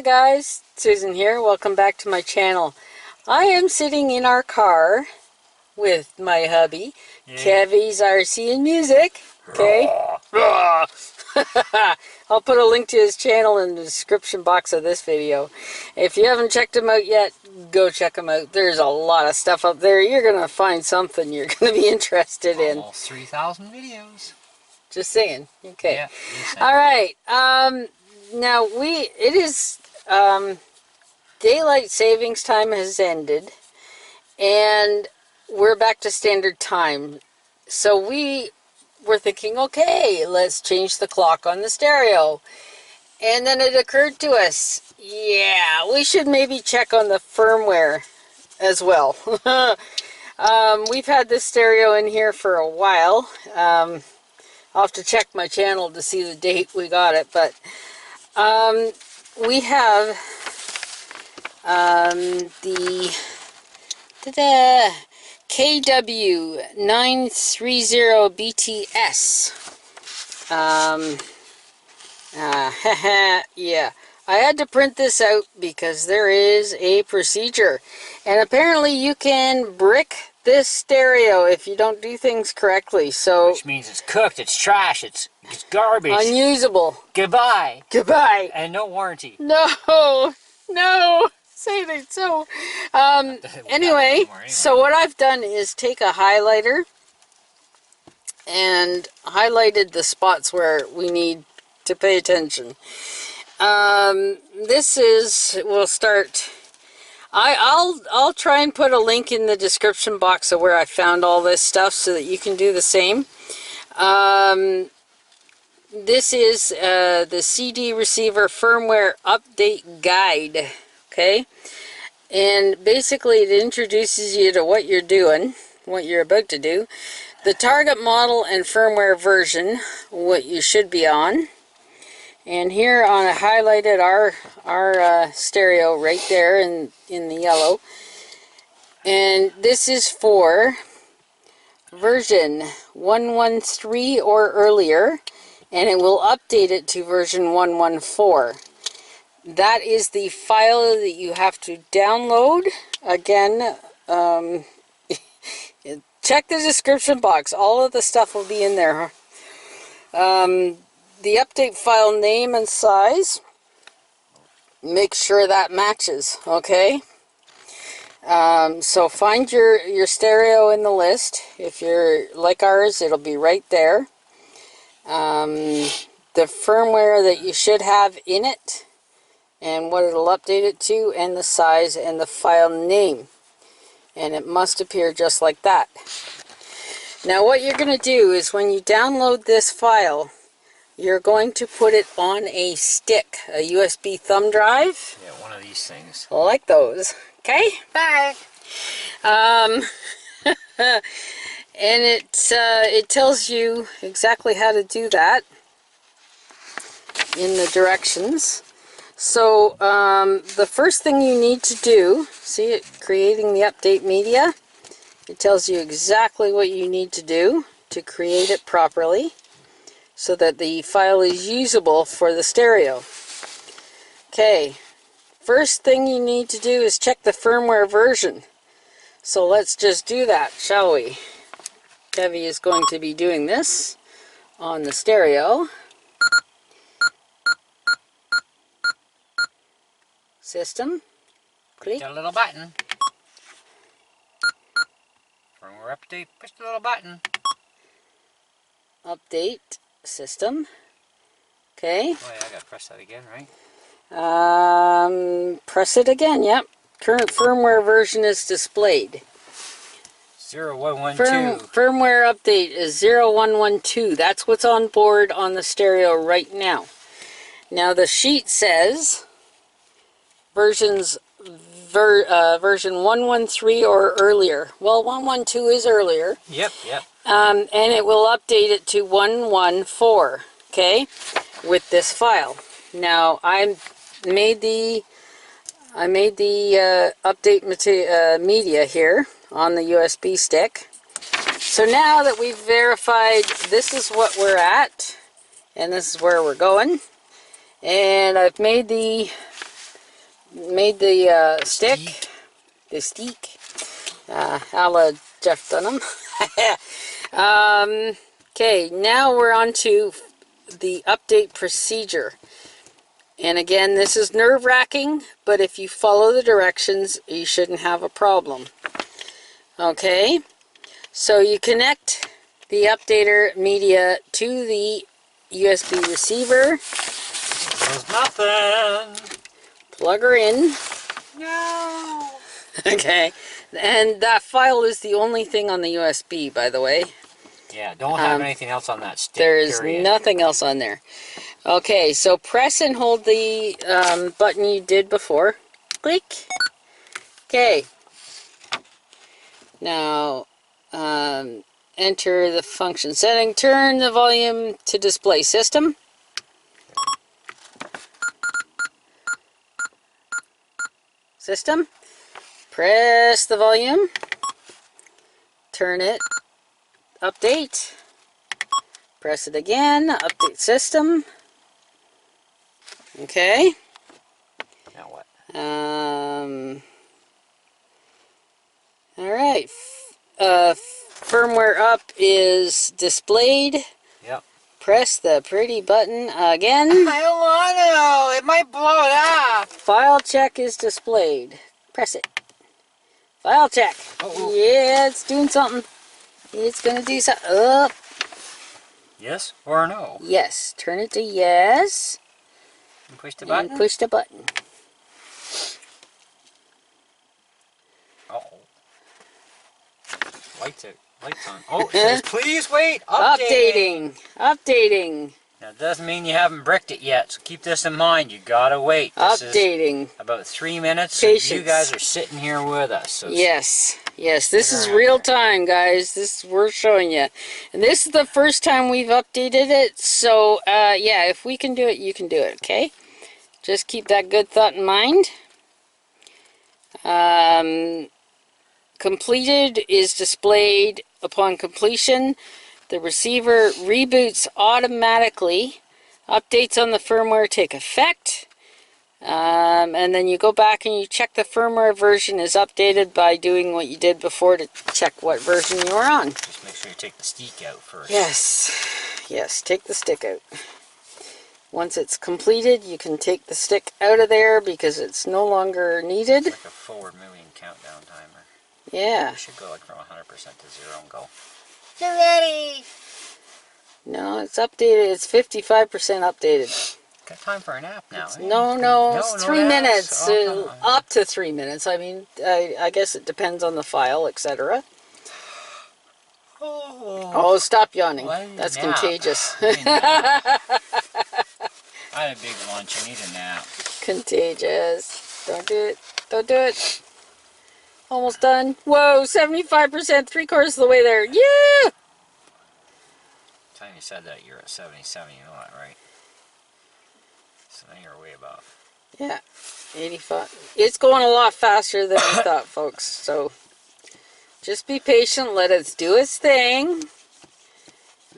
Hi guys, Susan here. Welcome back to my channel. I am sitting in our car with my hubby, Kevys Rc and Music. Okay. I'll put a link to his channel in the description box of this video. If you haven't checked him out yet, go check him out. There's a lot of stuff up there. You're going to find something you're going to be interested in. Almost 3,000 videos. Just saying. Okay. Yeah, all right. Now it is daylight savings time has ended, and we're back to standard time. So we were thinking, okay, let's change the clock on the stereo. And then it occurred to us, yeah, we should maybe check on the firmware as well. We've had this stereo in here for a while. I'll have to check my channel to see the date we got it, but we have the KW R930BTS. Yeah, I had to print this out because there is a procedure, and apparently you can brick this stereo if you don't do things correctly. So which means it's cooked, it's trash, it's garbage, unusable. Goodbye. Goodbye. And no warranty. No, say that. So anyway, so what I've done is take a highlighter and highlighted the spots where we need to pay attention. This is, we'll start, I'll try and put a link in the description box of where I found all this stuff so that you can do the same. This is the CD receiver firmware update guide, okay? And basically it introduces you to what you're doing, what you're about to do, the target model and firmware version, what you should be on. And here on a highlighted our stereo right there in the yellow. And this is for version 113 or earlier, and it will update it to version 114. That is the file that you have to download. Again, check the description box. All of the stuff will be in there. The update file name and size, make sure that matches, okay? So find your stereo in the list. If you're like ours, it'll be right there. The firmware that you should have in it, and what it'll update it to, and the size, and the file name. And it must appear just like that. Now what you're going to do is when you download this file, you're going to put it on a stick, a USB thumb drive. Yeah, one of these things. Like those. Okay? Bye. And it tells you exactly how to do that in the directions. So the first thing you need to do, see it creating the update media? It tells you exactly what you need to do to create it properly, so that the file is usable for the stereo. Okay, first thing you need to do is check the firmware version. So let's just do that, shall we? Kevy is going to be doing this on the stereo. System, click. Got a little button. Firmware update, push the little button. Update. System. Okay. Oh yeah, I gotta press that again, right? Press it again, yep. Current firmware version is displayed. 0112. Firmware update is 0112. That's what's on board on the stereo right now. Now the sheet says version 113 or earlier. Well, 112 is earlier. Yep. And it will update it to 114, okay, with this file. Now I made the update media here on the USB stick. So now that we've verified this is what we're at and this is where we're going, and I've made the made the stick, the steak, a la Jeff Dunham. Okay, now we're on to the update procedure. And again, this is nerve-wracking, but if you follow the directions, you shouldn't have a problem. Okay, so you connect the updater media to the USB receiver. There's nothing. Plug her in. No. Okay, and that file is the only thing on the USB, by the way. Yeah, don't have anything else on that stick. There is period. nothing else on there. Okay, so press and hold the button you did before. Click. Okay. Now, enter the function setting. Turn the volume to display system. System. Press the volume. Turn it. Update. Press it again. Update system. Okay. Now what? All right. Firmware up is displayed. Yep. Press the pretty button again. I don't want to. It might blow it off. File check is displayed. Press it. File check. Uh-oh. Yeah, it's doing something. It's going to do something. Up. Yes or no? Yes. Turn it to yes. And push the button. And push the button. Uh-oh. Lights out. Lights on. Oh, it says, please wait. Updating. Updating. Now, it doesn't mean you haven't bricked it yet, so keep this in mind. You gotta wait. This Updating. is about 3 minutes. Patience. So you guys are sitting here with us. So Yes. Yes, this is real time, guys. This we're showing you. And this is the first time we've updated it. So, yeah, if we can do it, you can do it, okay? Just keep that good thought in mind. Completed is displayed upon completion. The receiver reboots automatically. Updates on the firmware take effect. And then you go back and you check the firmware version is updated by doing what you did before to check what version you are on. just make sure you take the stick out first. Yes. Yes, take the stick out. Once it's completed, you can take the stick out of there because it's no longer needed. It's like a forward moving countdown timer. Yeah. You should go like from 100% to 0 and go, you're ready! No, it's updated. It's 55% updated. Got time for a nap now. Eh? No, it's 3 naps? minutes. Oh, Up to 3 minutes. I mean, I guess it depends on the file, etc. Oh, stop yawning. That's nap. contagious. I had a big lunch. I need a nap. Contagious. Don't do it. Don't do it. Almost done. Whoa, 75%, 3/4 of the way there. Yeah! Time you said that, you're at 77. You know that, right? So now you're way above. Yeah, 85. It's going a lot faster than we thought, folks. So just be patient. Let it do its thing.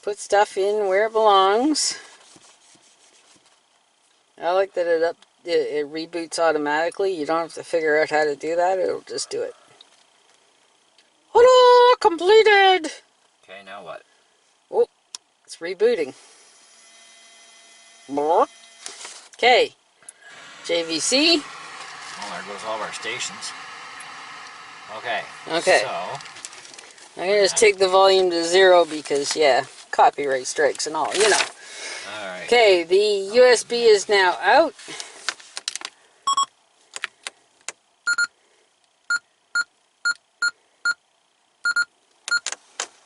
Put stuff in where it belongs. I like that it reboots automatically. You don't have to figure out how to do that. It'll just do it. Hello, completed. Okay, now what? Oh, it's rebooting. Okay, JVC. Well, there goes all of our stations. Okay. Okay. So, I'm gonna just take the volume to 0 because, yeah, copyright strikes and all, you know. alright. Okay, the USB is now out.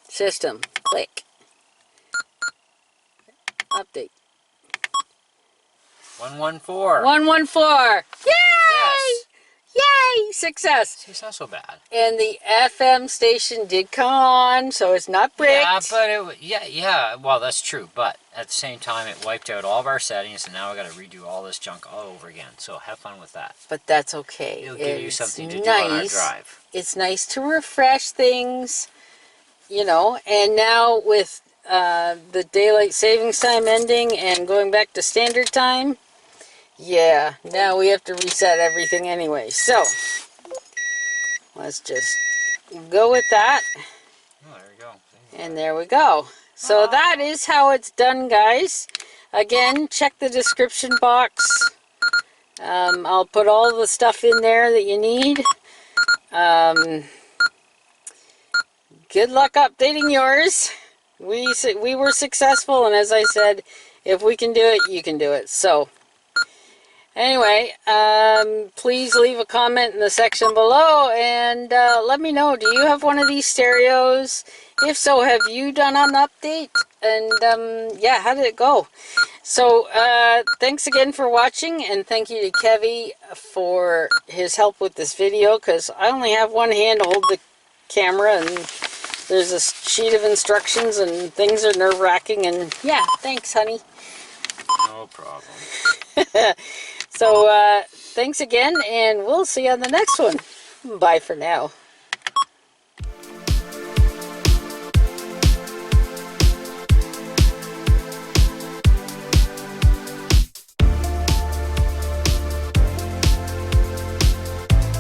System, click. Update. 114. 114. Yay! Success. Yay! Success. It's not so bad. And the FM station did come on, so it's not bricked. Yeah, but yeah. Well, that's true. But at the same time, it wiped out all of our settings, and now I got to redo all this junk all over again. So have fun with that. But that's okay. It'll give you something to do on our drive. It's nice to refresh things, you know. And now with the daylight savings time ending and going back to standard time, Yeah, now we have to reset everything anyway. So, let's just go with that. Oh, there you go. And there we go. So that is how it's done, guys. Again, check the description box. I'll put all the stuff in there that you need. Good luck updating yours. We were successful, and as I said, if we can do it, you can do it. So, anyway, please leave a comment in the section below, and let me know, do you have one of these stereos? If so, have you done an update? And yeah, how did it go? So, thanks again for watching, and thank you to Kevy for his help with this video, because I only have one hand to hold the camera, and there's a sheet of instructions, and things are nerve-wracking, and yeah, thanks, honey. No problem. So, thanks again, and we'll see you on the next one. Bye for now.